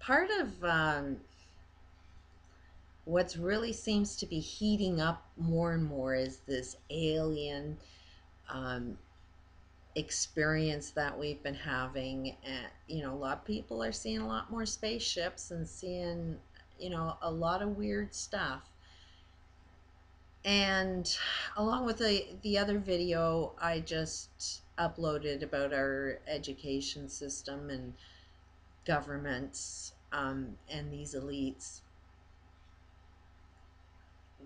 part of what's really seems to be heating up more and more is this alien um, experience that we've been having. And, a lot of people are seeing a lot more spaceships and seeing, a lot of weird stuff. And along with the other video I just uploaded about our education system and governments and these elites,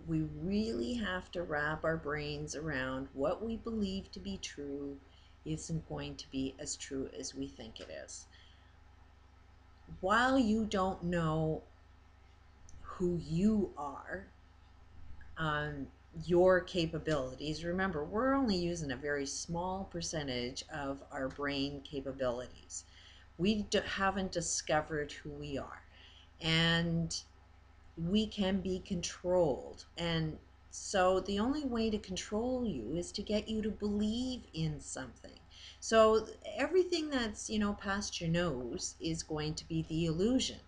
we really have to wrap our brains around what we believe to be true isn't going to be as true as we think it is. While you don't know who you are, um, your capabilities, remember, we're only using a very small percentage of our brain capabilities. We haven't discovered who we are. And we can be controlled. And so the only way to control you is to get you to believe in something. So everything that's, past your nose is going to be the illusion.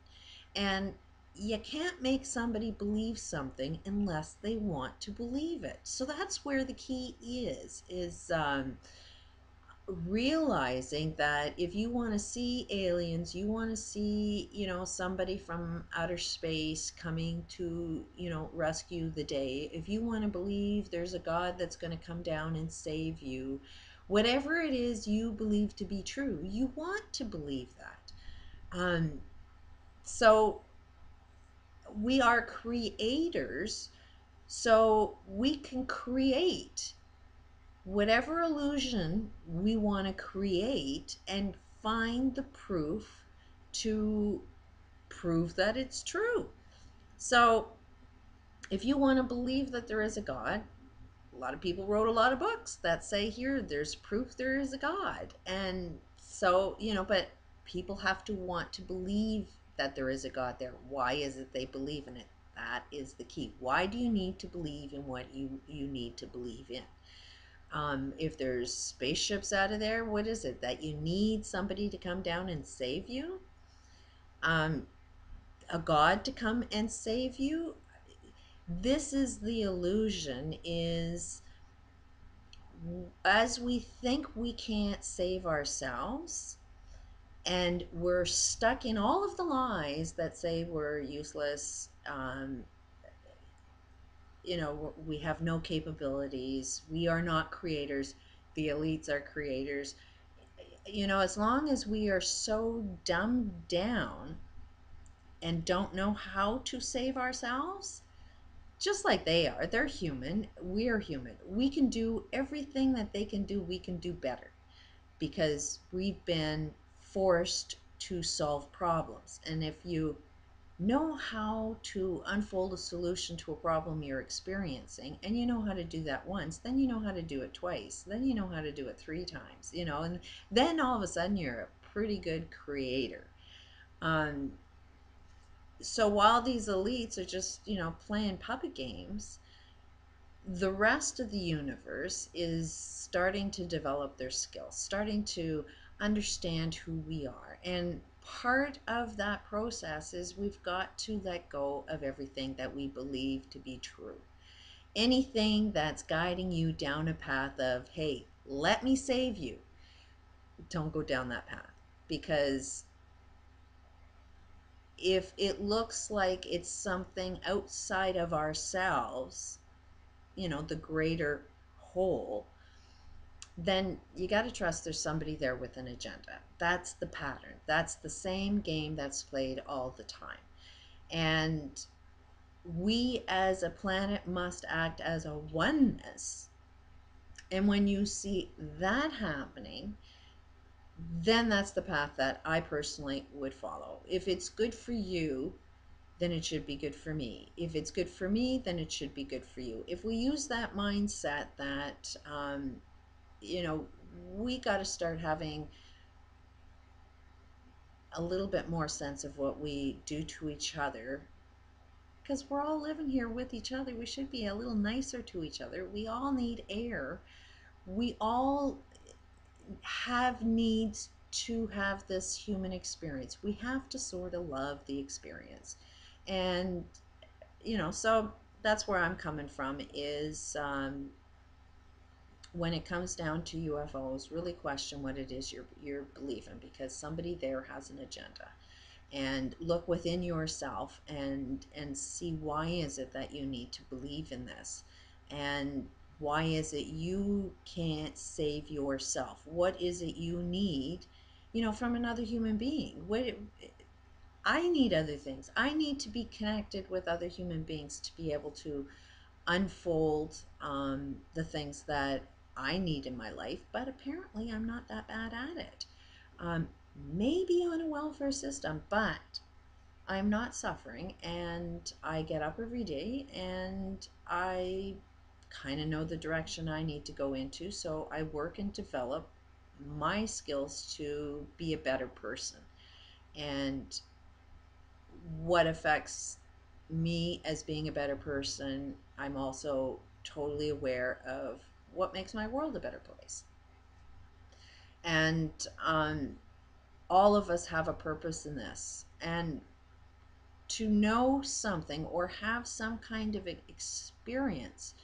And you can't make somebody believe something unless they want to believe it. So that's where the key is realizing that if you want to see aliens, you want to see, somebody from outer space coming to, rescue the day, if you want to believe there's a God that's going to come down and save you, whatever it is you believe to be true, you want to believe that. So we are creators, so we can create whatever illusion we want to create and find the proof to prove that it's true. So if you want to believe that there is a God, a lot of people wrote a lot of books that say, here, there's proof there is a God. And so, but people have to want to believe that there is a God there. Why is it they believe in it? That is the key. Why do you need to believe in what you need to believe in? If there's spaceships out of there, what is it? That you need somebody to come down and save you? A God to come and save you? This is the illusion, is as we think we can't save ourselves, and we're stuck in all of the lies that say we're useless, we have no capabilities, we are not creators, the elites are creators. As long as we are so dumbed down and don't know how to save ourselves, just like they are, they're human, we're human. We can do everything that they can do, we can do better because we've been forced to solve problems. And if you know how to unfold a solution to a problem you're experiencing, and you know how to do that once, then you know how to do it twice, then you know how to do it 3 times, and then all of a sudden you're a pretty good creator. So while these elites are just, playing puppet games, the rest of the universe is starting to develop their skills, starting to understand who we are. And part of that process is we've got to let go of everything that we believe to be true. Anything that's guiding you down a path of, hey, let me save you, don't go down that path. Because if it looks like it's something outside of ourselves, the greater whole, then you got to trust there's somebody there with an agenda. That's the pattern. That's the same game that's played all the time. And we as a planet must act as a oneness. And when you see that happening, then that's the path that I personally would follow. If it's good for you, then it should be good for me. If it's good for me, then it should be good for you. If we use that mindset that, we got to start having a little bit more sense of what we do to each other, because we're all living here with each other. We should be a little nicer to each other. We all need air. We all have needs to have this human experience. We have to sort of love the experience. And, so that's where I'm coming from is when it comes down to UFOs, really question what it is you're believing, because somebody there has an agenda. And look within yourself and see, why is it that you need to believe in this, and why is it you can't save yourself? What is it you need, from another human being? I need other things. I need to be connected with other human beings to be able to unfold the things that I need in my life, but apparently I'm not that bad at it. Um, Maybe on a welfare system, but I'm not suffering, and I get up every day and I kind of know the direction I need to go into. So I work and develop my skills to be a better person. And what affects me as being a better person, I'm also totally aware of what makes my world a better place. And all of us have a purpose in this. And to know something or have some kind of experience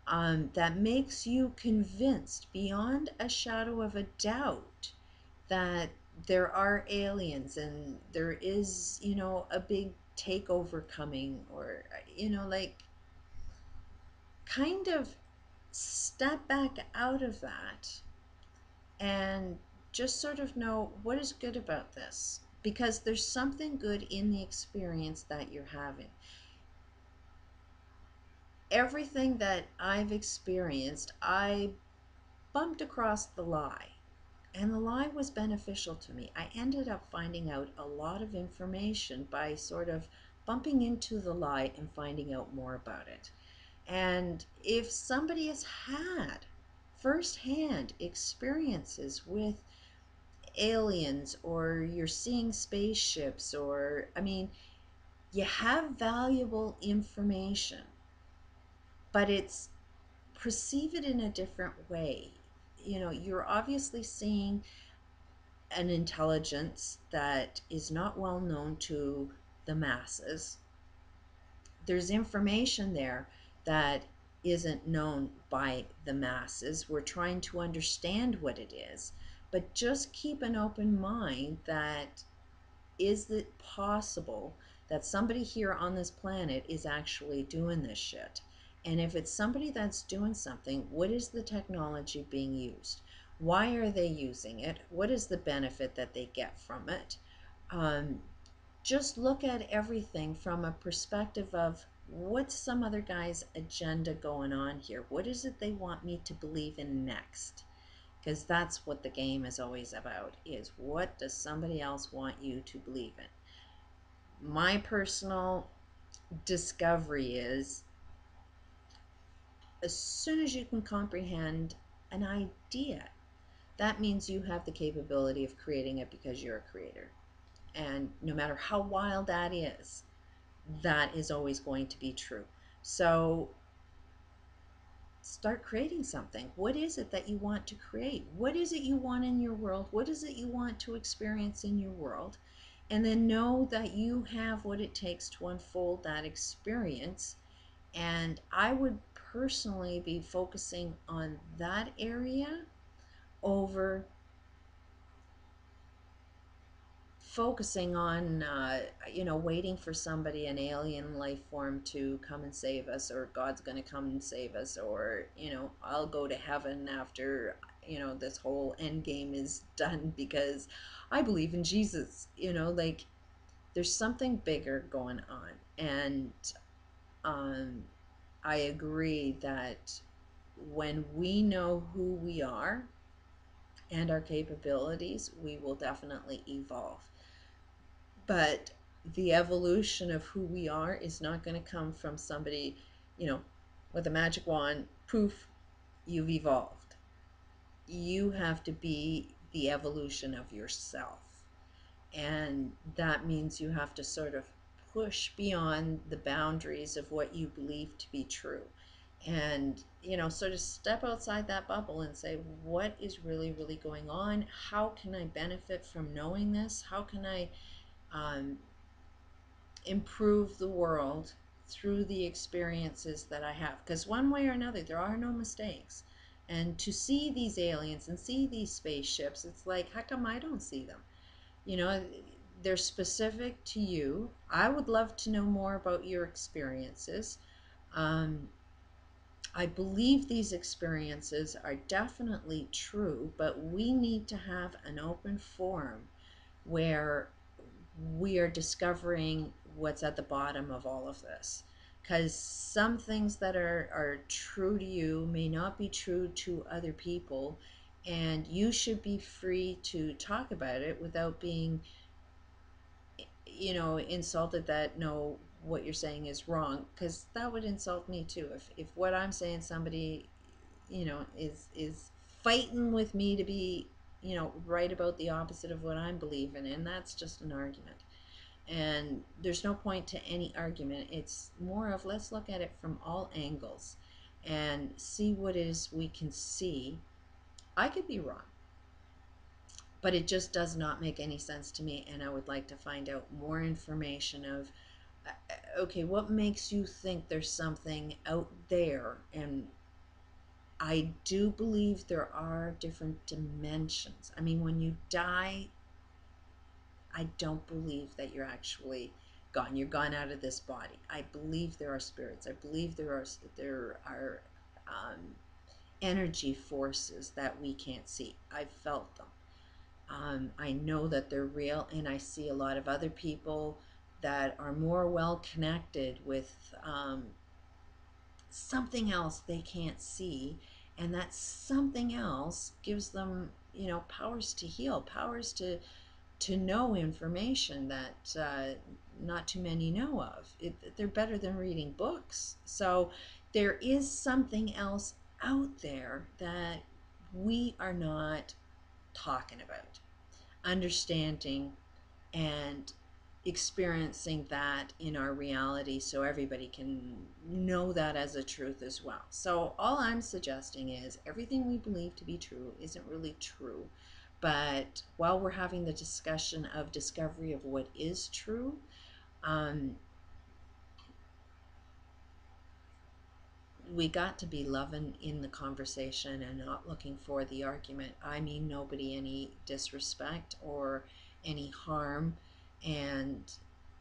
that makes you convinced beyond a shadow of a doubt that there are aliens and there is, a big takeover coming, or, like, kind of step back out of that and just sort of know what is good about this, because there's something good in the experience that you're having. Everything that I've experienced, I bumped across the lie, and the lie was beneficial to me. I ended up finding out a lot of information by sort of bumping into the lie and finding out more about it. And if somebody has had firsthand experiences with aliens, or you're seeing spaceships, or, I mean, you have valuable information, but it's perceive it in a different way. You're obviously seeing an intelligence that is not well known to the masses. There's information there that isn't known by the masses. We're trying to understand what it is, but just keep an open mind that, is it possible that somebody here on this planet is actually doing this shit? And if it's somebody that's doing something, what is the technology being used? Why are they using it? What is the benefit that they get from it? Um, just look at everything from a perspective of, what's some other guy's agenda going on here? What is it they want me to believe in next? Because that's what the game is always about, is what does somebody else want you to believe in? My personal discovery is, as soon as you can comprehend an idea, that means you have the capability of creating it, because you're a creator. And no matter how wild that is always going to be true. So start creating something. What is it that you want to create? What is it you want in your world? What is it you want to experience in your world? And then know that you have what it takes to unfold that experience. And I would personally be focusing on that area over focusing on waiting for somebody, an alien life form, to come and save us, or God's going to come and save us, or I'll go to heaven after this whole end game is done, because I believe in Jesus. Like, there's something bigger going on. And um I agree that when we know who we are and our capabilities, we will definitely evolve. But the evolution of who we are is not going to come from somebody, you know, with a magic wand, poof, you've evolved. You have to be the evolution of yourself. And that means you have to sort of push beyond the boundaries of what you believe to be true. and sort of step outside that bubble and say, what is really, really going on? How can I benefit from knowing this? How can I um, improve the world through the experiences that I have? Because one way or another, there are no mistakes. And to see these aliens and see these spaceships, it's like, how come I don't see them? You know, they're specific to you. I would love to know more about your experiences. Um, I believe these experiences are definitely true, but we need to have an open forum where we are discovering what's at the bottom of all of this. Because some things that are true to you may not be true to other people, and you should be free to talk about it without being, insulted that no, what you're saying is wrong, because that would insult me too. If what I'm saying, somebody, is fighting with me to be, right about the opposite of what I'm believing in, that's just an argument. And there's no point to any argument. It's more of, let's look at it from all angles and see what it is we can see. I could be wrong, but it just does not make any sense to me, and I would like to find out more information of, okay, what makes you think there's something out there? And I do believe there are different dimensions. I mean, when you die, I don't believe that you're actually gone. You're gone out of this body. I believe there are spirits. I believe there are energy forces that we can't see. I've felt them. I know that they're real, and I see a lot of other people that are more well connected with something else they can't see, and that something else gives them, powers to heal, powers to know information that not too many know of. They're better than reading books. So there is something else out there that we are not talking about, understanding and experiencing that in our reality, so everybody can know that as a truth as well. So all I'm suggesting is everything we believe to be true isn't really true. But while we're having the discussion of discovery of what is true, um, we got to be loving in the conversation and not looking for the argument. I mean, nobody any disrespect or any harm. And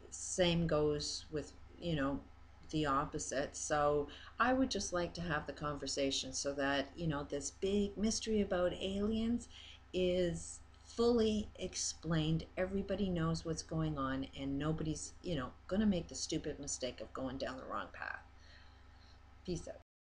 same goes with, the opposite. So I would just like to have the conversation so that, this big mystery about aliens is fully explained. Everybody knows what's going on, and nobody's, going to make the stupid mistake of going down the wrong path. Peace out.